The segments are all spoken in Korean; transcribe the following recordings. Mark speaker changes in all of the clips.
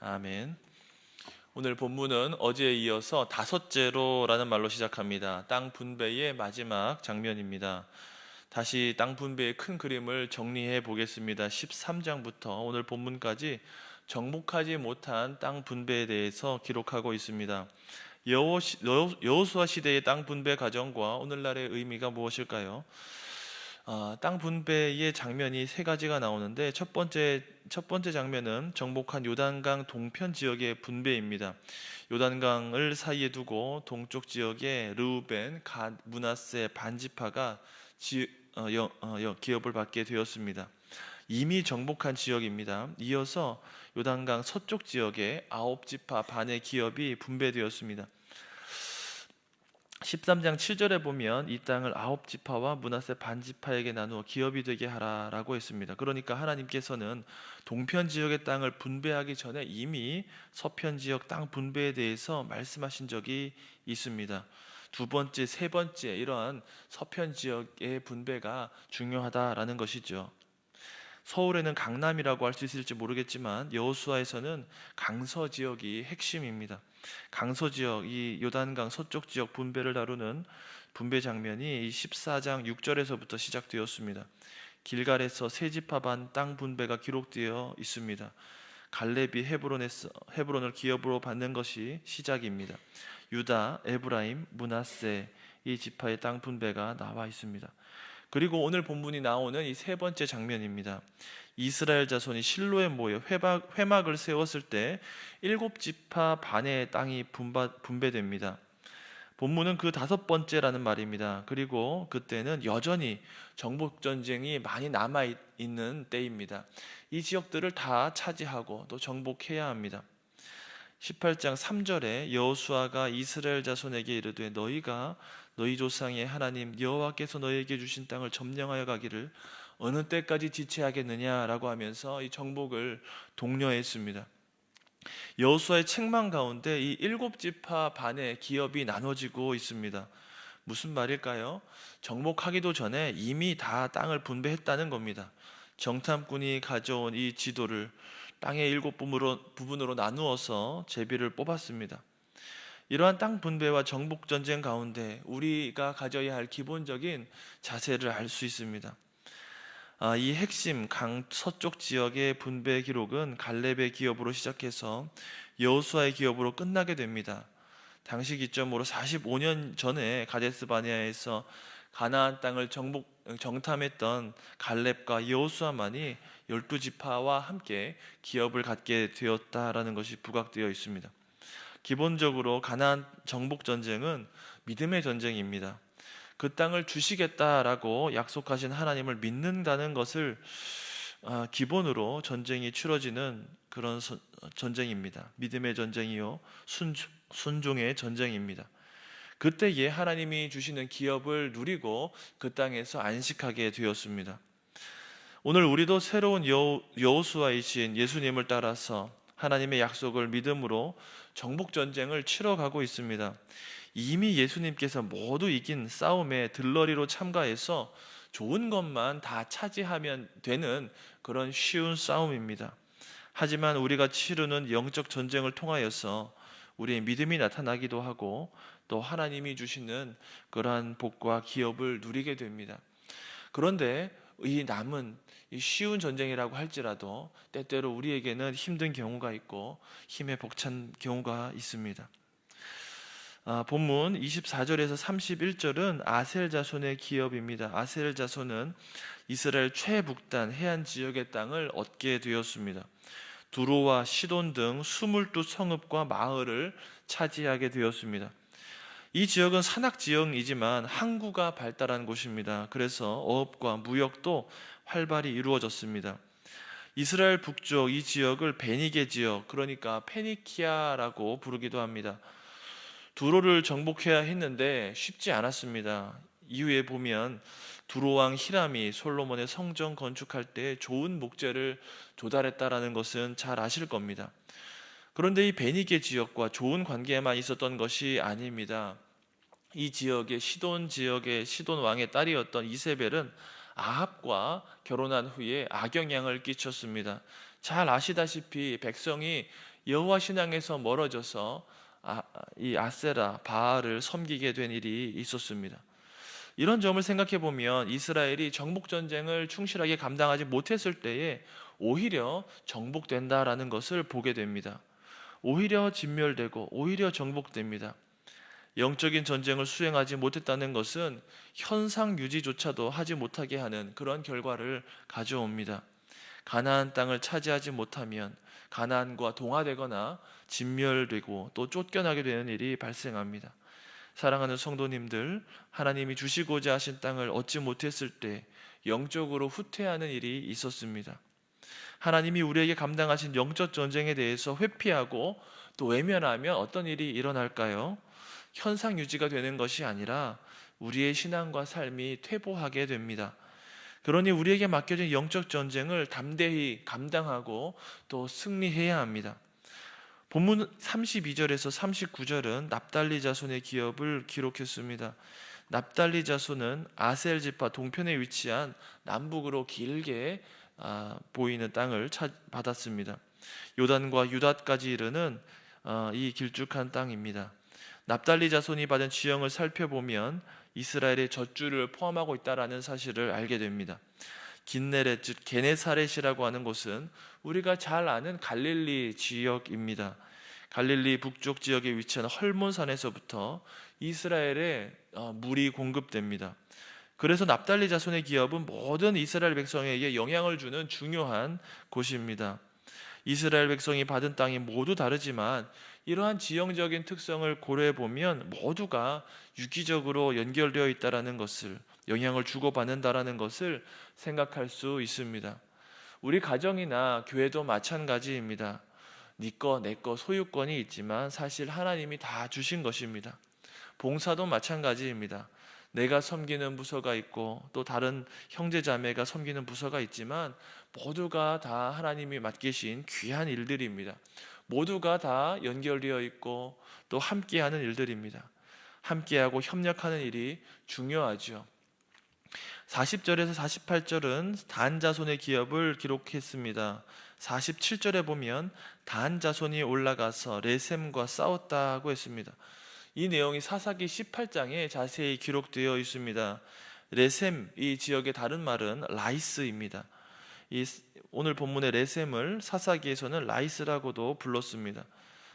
Speaker 1: 아멘. 오늘 본문은 어제에 이어서 다섯째로라는 말로 시작합니다. 땅 분배의 마지막 장면입니다. 다시 땅 분배의 큰 그림을 정리해 보겠습니다. 13장부터 오늘 본문까지 정복하지 못한 땅 분배에 대해서 기록하고 있습니다. 여호수아 시대의 땅 분배 과정과 오늘날의 의미가 무엇일까요? 땅 분배의 장면이 세 가지가 나오는데 첫 번째 장면은 정복한 요단강 동편 지역의 분배입니다. 요단강을 사이에 두고 동쪽 지역에 르우벤, 갓, 므낫세 반지파가 기업을 받게 되었습니다. 이미 정복한 지역입니다. 이어서 요단강 서쪽 지역에 아홉 지파 반의 기업이 분배되었습니다. 13장 7절에 보면 이 땅을 아홉 지파와 므낫세 반지파에게 나누어 기업이 되게 하라라고 했습니다. 그러니까 하나님께서는 동편 지역의 땅을 분배하기 전에 이미 서편 지역 땅 분배에 대해서 말씀하신 적이 있습니다. 두 번째, 세 번째 이러한 서편 지역의 분배가 중요하다라는 것이죠. 서울에는 강남이라고 할 수 있을지 모르겠지만 여호수아에서는 강서 지역이 핵심입니다. 강서 지역, 이 요단강 서쪽 지역 분배를 다루는 분배 장면이 14장 6절에서부터 시작되었습니다. 길갈에서 세 지파 반 땅 분배가 기록되어 있습니다. 갈렙이 헤브론을 기업으로 받는 것이 시작입니다. 유다, 에브라임, 므낫세 이 지파의 땅 분배가 나와 있습니다. 그리고 오늘 본문이 나오는 이 세 번째 장면입니다. 이스라엘 자손이 실로에 모여 회막을 세웠을 때 일곱 지파 반의 땅이 분배됩니다. 본문은 그 다섯 번째라는 말입니다. 그리고 그때는 여전히 정복 전쟁이 많이 남아 있는 때입니다. 이 지역들을 다 차지하고 또 정복해야 합니다. 18장 3절에 여호수아가 이스라엘 자손에게 이르되 너희가 너희 조상의 하나님 여호와께서 너희에게 주신 땅을 점령하여 가기를 어느 때까지 지체하겠느냐라고 하면서 이 정복을 독려했습니다. 여호수아의 책망 가운데 이 일곱 지파 반의 기업이 나눠지고 있습니다. 무슨 말일까요? 정복하기도 전에 이미 다 땅을 분배했다는 겁니다. 정탐꾼이 가져온 이 지도를 땅의 일곱 부분으로 나누어서 제비를 뽑았습니다. 이러한 땅 분배와 정복 전쟁 가운데 우리가 가져야 할 기본적인 자세를 알 수 있습니다. 이 핵심 강 서쪽 지역의 분배 기록은 갈렙의 기업으로 시작해서 여호수아의 기업으로 끝나게 됩니다. 당시 기점으로 45년 전에 가데스 바네아에서 가나안 땅을 정탐했던 갈렙과 여호수아만이 12지파와 함께 기업을 갖게 되었다라는 것이 부각되어 있습니다. 기본적으로 가나안 정복 전쟁은 믿음의 전쟁입니다. 그 땅을 주시겠다라고 약속하신 하나님을 믿는다는 것을 기본으로 전쟁이 치러지는 그런 전쟁입니다. 믿음의 전쟁이요 순종의 전쟁입니다. 그때에 하나님이 주시는 기업을 누리고 그 땅에서 안식하게 되었습니다. 오늘 우리도 새로운 여호수아이신 예수님을 따라서 하나님의 약속을 믿음으로 정복 전쟁을 치러가고 있습니다. 이미 예수님께서 모두 이긴 싸움에 들러리로 참가해서 좋은 것만 다 차지하면 되는 그런 쉬운 싸움입니다. 하지만 우리가 치르는 영적 전쟁을 통하여서 우리의 믿음이 나타나기도 하고 또 하나님이 주시는 그러한 복과 기업을 누리게 됩니다. 그런데 이 남은 이 쉬운 전쟁이라고 할지라도 때때로 우리에게는 힘든 경우가 있고 힘에 벅찬 경우가 있습니다. 본문 24절에서 31절은 아셀 자손의 기업입니다. 아셀 자손은 이스라엘 최북단 해안 지역의 땅을 얻게 되었습니다. 두로와 시돈 등 22성읍과 마을을 차지하게 되었습니다. 이 지역은 산악 지역이지만 항구가 발달한 곳입니다. 그래서 어업과 무역도 활발히 이루어졌습니다. 이스라엘 북쪽 이 지역을 베니게 지역, 그러니까 페니키아라고 부르기도 합니다. 두로를 정복해야 했는데 쉽지 않았습니다. 이후에 보면 두로왕 히람이 솔로몬의 성전 건축할 때 좋은 목재를 조달했다라는 것은 잘 아실 겁니다. 그런데 이 베니게 지역과 좋은 관계만 있었던 것이 아닙니다. 이 지역의 시돈 왕의 딸이었던 이세벨은 아합과 결혼한 후에 악영향을 끼쳤습니다. 잘 아시다시피 백성이 여호와 신앙에서 멀어져서 이 아세라 바알을 섬기게 된 일이 있었습니다. 이런 점을 생각해 보면 이스라엘이 정복 전쟁을 충실하게 감당하지 못했을 때에 오히려 정복된다라는 것을 보게 됩니다. 오히려 진멸되고 오히려 정복됩니다. 영적인 전쟁을 수행하지 못했다는 것은 현상 유지조차도 하지 못하게 하는 그런 결과를 가져옵니다. 가나안 땅을 차지하지 못하면 가나안과 동화되거나 진멸되고 또 쫓겨나게 되는 일이 발생합니다. 사랑하는 성도님들, 하나님이 주시고자 하신 땅을 얻지 못했을 때 영적으로 후퇴하는 일이 있었습니다. 하나님이 우리에게 감당하신 영적 전쟁에 대해서 회피하고 또 외면하면 어떤 일이 일어날까요? 현상 유지가 되는 것이 아니라 우리의 신앙과 삶이 퇴보하게 됩니다. 그러니 우리에게 맡겨진 영적 전쟁을 담대히 감당하고 또 승리해야 합니다. 본문 32절에서 39절은 납달리 자손의 기업을 기록했습니다. 납달리 자손은 아셀 지파 동편에 위치한 남북으로 길게 보이는 땅을 받았습니다. 요단과 유다까지 이르는 이 길쭉한 땅입니다. 납달리 자손이 받은 지형을 살펴보면 이스라엘의 젖줄을 포함하고 있다라는 사실을 알게 됩니다. 긴네렛 즉 게네사렛이라고 하는 곳은 우리가 잘 아는 갈릴리 지역입니다. 갈릴리 북쪽 지역에 위치한 헐몬산에서부터 이스라엘에 물이 공급됩니다. 그래서 납달리 자손의 기업은 모든 이스라엘 백성에게 영향을 주는 중요한 곳입니다. 이스라엘 백성이 받은 땅이 모두 다르지만 이러한 지형적인 특성을 고려해 보면 모두가 유기적으로 연결되어 있다라는 것을, 영향을 주고받는다라는 것을 생각할 수 있습니다. 우리 가정이나 교회도 마찬가지입니다. 네 거, 내 거 소유권이 있지만 사실 하나님이 다 주신 것입니다. 봉사도 마찬가지입니다. 내가 섬기는 부서가 있고 또 다른 형제 자매가 섬기는 부서가 있지만 모두가 다 하나님이 맡기신 귀한 일들입니다. 모두가 다 연결되어 있고 또 함께하는 일들입니다. 함께하고 협력하는 일이 중요하죠. 40절에서 48절은 단 자손의 기업을 기록했습니다. 47절에 보면 단 자손이 올라가서 레셈과 싸웠다고 했습니다. 이 내용이 사사기 18장에 자세히 기록되어 있습니다. 레셈, 이 지역의 다른 말은 라이스입니다. 오늘 본문의 레셈을 사사기에서는 라이스라고도 불렀습니다.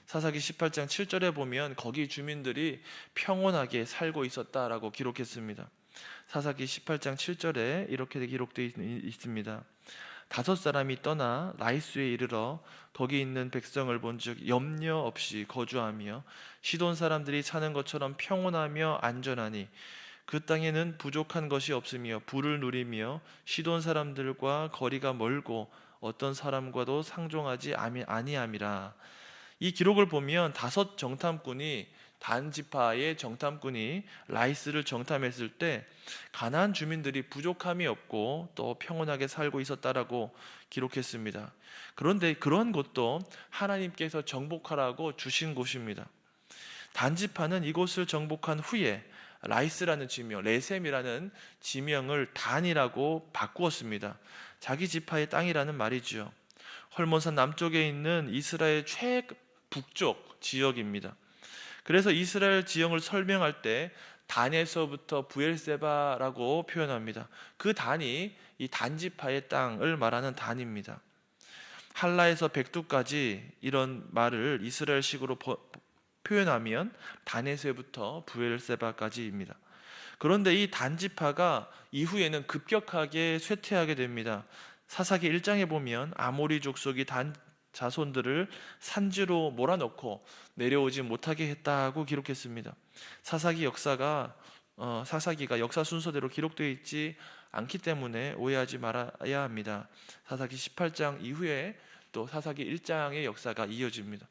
Speaker 1: 사사기 18장 7절에 보면 거기 주민들이 평온하게 살고 있었다라고 기록했습니다. 사사기 18장 7절에 이렇게 기록되어 있습니다. 5사람이 떠나 라이스에 이르러 거기 있는 백성을 본즉 염려 없이 거주하며 시돈 사람들이 사는 것처럼 평온하며 안전하니 그 땅에는 부족한 것이 없으며 부를 누리며 시돈 사람들과 거리가 멀고 어떤 사람과도 상종하지 아니함이라. 이 기록을 보면 5 정탐꾼이 단 지파의 정탐꾼이 라이스를 정탐했을 때 가나안 주민들이 부족함이 없고 또 평온하게 살고 있었다라고 기록했습니다. 그런데 그런 곳도 하나님께서 정복하라고 주신 곳입니다. 단 지파는 이곳을 정복한 후에 라이스라는 지명, 레셈이라는 지명을 단이라고 바꾸었습니다. 자기 지파의 땅이라는 말이죠. 헐몬산 남쪽에 있는 이스라엘 최북쪽 지역입니다. 그래서 이스라엘 지형을 설명할 때 단에서부터 부엘세바라고 표현합니다. 그 단이 이 단지파의 땅을 말하는 단입니다. 할라에서 백두까지 이런 말을 이스라엘식으로 표현하면 단에서부터 부엘세바까지입니다. 그런데 이 단지파가 이후에는 급격하게 쇠퇴하게 됩니다. 사사기 1장에 보면 아모리 족속이 단 자손들을 산지로 몰아넣고 내려오지 못하게 했다고 기록했습니다. 사사기가 역사 순서대로 기록되어 있지 않기 때문에 오해하지 말아야 합니다. 사사기 18장 이후에 또 사사기 1장의 역사가 이어집니다.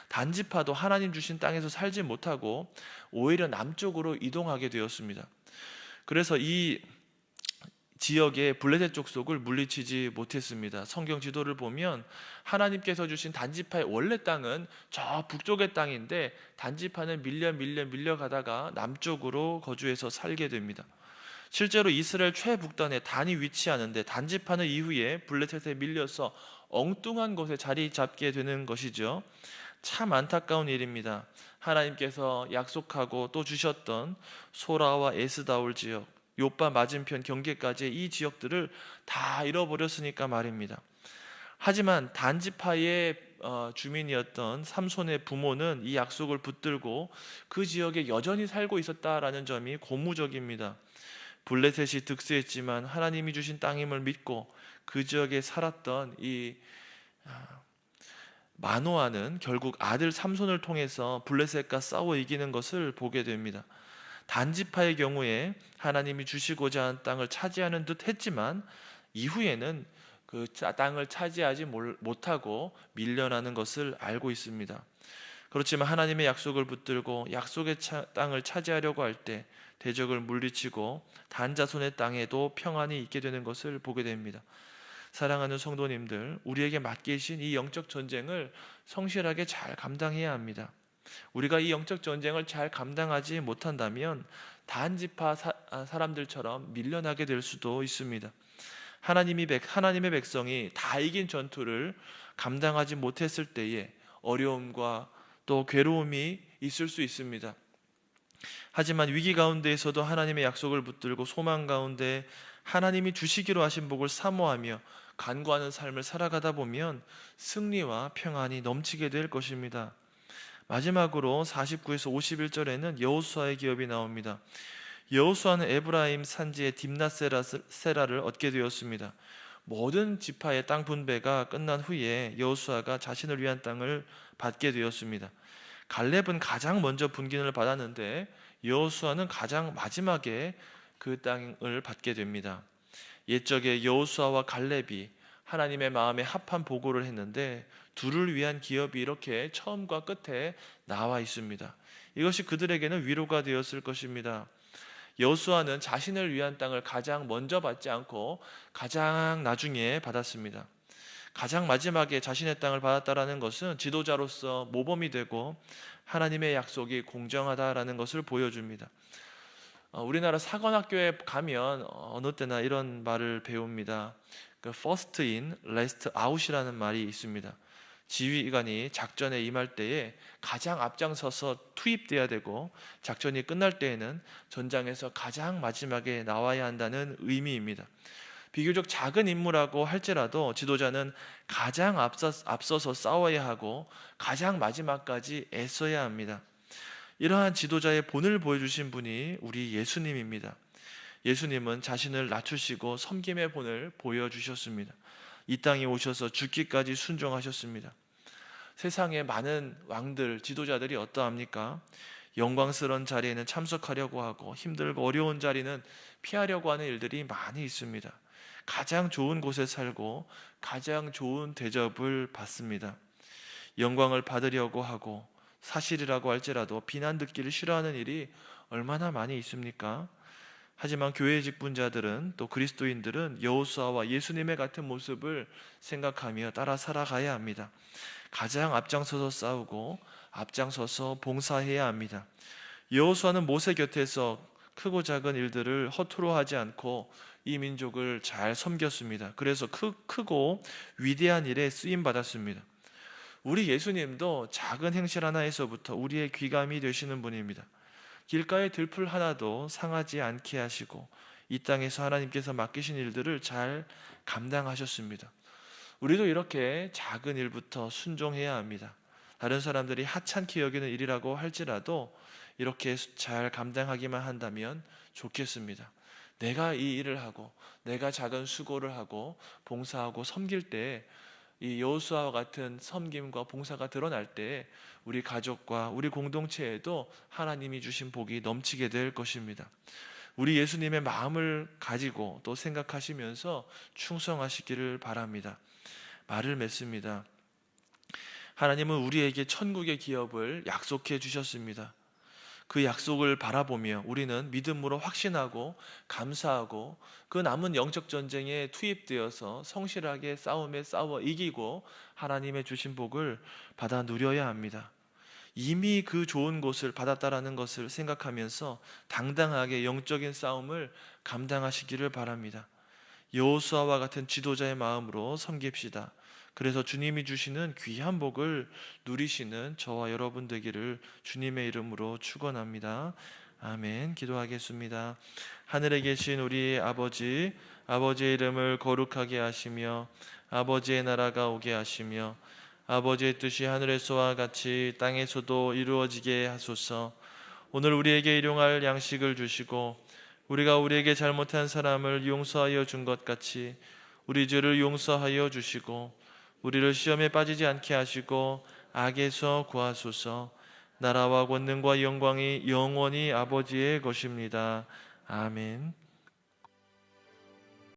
Speaker 1: 단지파도 하나님 주신 땅에서 살지 못하고 오히려 남쪽으로 이동하게 되었습니다. 그래서 이 지역의 블레셋 족속을 물리치지 못했습니다. 성경 지도를 보면 하나님께서 주신 단지파의 원래 땅은 저 북쪽의 땅인데 단지파는 밀려가다가 남쪽으로 거주해서 살게 됩니다. 실제로 이스라엘 최북단에 단이 위치하는데 단지파는 이후에 블레셋에 밀려서 엉뚱한 곳에 자리 잡게 되는 것이죠. 참 안타까운 일입니다. 하나님께서 약속하고 또 주셨던 소라와 에스다올 지역, 요빠 맞은편 경계까지의 이 지역들을 다 잃어버렸으니까 말입니다. 하지만 단지파의 주민이었던 삼손의 부모는 이 약속을 붙들고 그 지역에 여전히 살고 있었다라는 점이 고무적입니다. 블레셋이 득세했지만 하나님이 주신 땅임을 믿고 그 지역에 살았던 이 마노아는 결국 아들 삼손을 통해서 블레셋과 싸워 이기는 것을 보게 됩니다. 단지파의 경우에 하나님이 주시고자 하는 땅을 차지하는 듯 했지만 이후에는 그 땅을 차지하지 못하고 밀려나는 것을 알고 있습니다. 그렇지만 하나님의 약속을 붙들고 약속의 땅을 차지하려고 할 때 대적을 물리치고 단자손의 땅에도 평안이 있게 되는 것을 보게 됩니다. 사랑하는 성도님들, 우리에게 맡기신 이 영적 전쟁을 성실하게 잘 감당해야 합니다. 우리가 이 영적 전쟁을 잘 감당하지 못한다면 단지파 사람들처럼 밀려나게 될 수도 있습니다. 하나님의 백성이 다 이긴 전투를 감당하지 못했을 때에 어려움과 또 괴로움이 있을 수 있습니다. 하지만 위기 가운데에서도 하나님의 약속을 붙들고 소망 가운데 하나님이 주시기로 하신 복을 사모하며 간구하는 삶을 살아가다 보면 승리와 평안이 넘치게 될 것입니다. 마지막으로 49에서 51절에는 여호수아의 기업이 나옵니다. 여호수아는 에브라임 산지의 딥낫세라를 얻게 되었습니다. 모든 지파의 땅 분배가 끝난 후에 여호수아가 자신을 위한 땅을 받게 되었습니다. 갈렙은 가장 먼저 분기를 받았는데 여호수아는 가장 마지막에 그 땅을 받게 됩니다. 옛적에 여호수아와 갈렙이 하나님의 마음에 합한 보고를 했는데 둘을 위한 기업이 이렇게 처음과 끝에 나와 있습니다. 이것이 그들에게는 위로가 되었을 것입니다. 여호수아는 자신을 위한 땅을 가장 먼저 받지 않고 가장 나중에 받았습니다. 가장 마지막에 자신의 땅을 받았다라는 것은 지도자로서 모범이 되고 하나님의 약속이 공정하다라는 것을 보여줍니다. 우리나라 사관학교에 가면 어느 때나 이런 말을 배웁니다. 그 first in, last out이라는 말이 있습니다. 지휘관이 작전에 임할 때에 가장 앞장서서 투입돼야 되고 작전이 끝날 때에는 전장에서 가장 마지막에 나와야 한다는 의미입니다. 비교적 작은 임무라고 할지라도 지도자는 가장 앞서서 싸워야 하고 가장 마지막까지 애써야 합니다. 이러한 지도자의 본을 보여주신 분이 우리 예수님입니다. 예수님은 자신을 낮추시고 섬김의 본을 보여주셨습니다. 이 땅에 오셔서 죽기까지 순종하셨습니다. 세상의 많은 왕들, 지도자들이 어떠합니까? 영광스러운 자리에는 참석하려고 하고 힘들고 어려운 자리는 피하려고 하는 일들이 많이 있습니다. 가장 좋은 곳에 살고 가장 좋은 대접을 받습니다. 영광을 받으려고 하고 사실이라고 할지라도 비난 듣기를 싫어하는 일이 얼마나 많이 있습니까? 하지만 교회 직분자들은 또 그리스도인들은 여호수아와 예수님의 같은 모습을 생각하며 따라 살아가야 합니다. 가장 앞장서서 싸우고 앞장서서 봉사해야 합니다. 여호수아는 모세 곁에서 크고 작은 일들을 허투루 하지 않고 이 민족을 잘 섬겼습니다. 그래서 크고 위대한 일에 쓰임 받았습니다. 우리 예수님도 작은 행실 하나에서부터 우리의 귀감이 되시는 분입니다. 길가의 들풀 하나도 상하지 않게 하시고 이 땅에서 하나님께서 맡기신 일들을 잘 감당하셨습니다. 우리도 이렇게 작은 일부터 순종해야 합니다. 다른 사람들이 하찮게 여기는 일이라고 할지라도 이렇게 잘 감당하기만 한다면 좋겠습니다. 내가 이 일을 하고 내가 작은 수고를 하고 봉사하고 섬길 때 이 여호수아와 같은 섬김과 봉사가 드러날 때 우리 가족과 우리 공동체에도 하나님이 주신 복이 넘치게 될 것입니다. 우리 예수님의 마음을 가지고 또 생각하시면서 충성하시기를 바랍니다. 말을 맺습니다. 하나님은 우리에게 천국의 기업을 약속해 주셨습니다. 그 약속을 바라보며 우리는 믿음으로 확신하고 감사하고 그 남은 영적 전쟁에 투입되어서 성실하게 싸워 이기고 하나님의 주신 복을 받아 누려야 합니다. 이미 그 좋은 곳을 받았다라는 것을 생각하면서 당당하게 영적인 싸움을 감당하시기를 바랍니다. 여호수아와 같은 지도자의 마음으로 섬깁시다. 그래서 주님이 주시는 귀한 복을 누리시는 저와 여러분 되기를 주님의 이름으로 축원합니다. 아멘. 기도하겠습니다. 하늘에 계신 우리 아버지, 아버지의 이름을 거룩하게 하시며 아버지의 나라가 오게 하시며 아버지의 뜻이 하늘에서와 같이 땅에서도 이루어지게 하소서. 오늘 우리에게 일용할 양식을 주시고 우리가 우리에게 잘못한 사람을 용서하여 준 것 같이 우리 죄를 용서하여 주시고 우리를 시험에 빠지지 않게 하시고 악에서 구하소서. 나라와 권능과 영광이 영원히 아버지의 것입니다. 아멘.